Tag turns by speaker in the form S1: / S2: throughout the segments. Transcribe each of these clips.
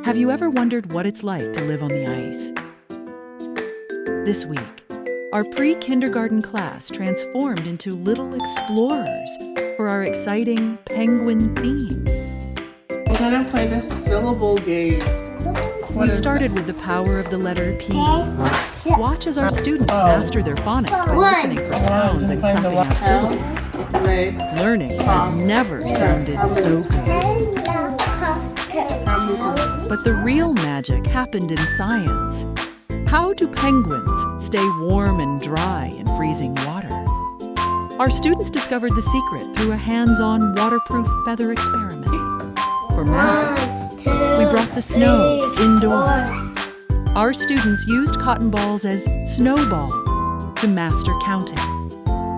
S1: Have you ever wondered what it's like to live on the ice? This week, our pre-kindergarten class transformed into little explorers for our exciting penguin theme.
S2: We're gonna play this syllable game.
S1: We started with the power of the letter P. Watch as our students master their phonics by listening for sounds and clapping out syllables. Learning has never sounded so good. But the real magic happened in science. How do penguins stay warm and dry in freezing water? Our students discovered the secret through a hands-on waterproof feather experiment. For math, we brought the snow indoors. Our students used cotton balls as snowballs to master counting.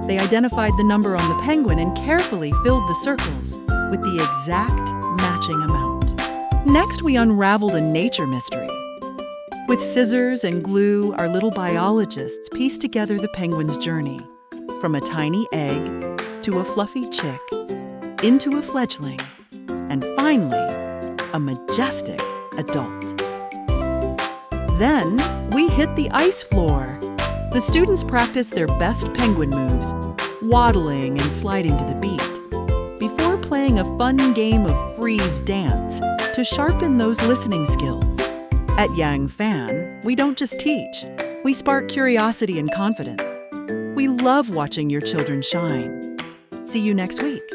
S1: They identified the number on the penguin and carefully filled the circles with the exact matching amount. Next, we unraveled a nature mystery. With scissors and glue, our little biologists pieced together the penguin's journey, from a tiny egg to a fluffy chick, into a fledgling, and finally, a majestic adult. Then, we hit the ice floor. The students practiced their best penguin moves, waddling and sliding to the beat, before playing a fun game of freeze dance to sharpen those listening skills. At Yang Fan, we don't just teach, we spark curiosity and confidence. We love watching your children shine. See you next week.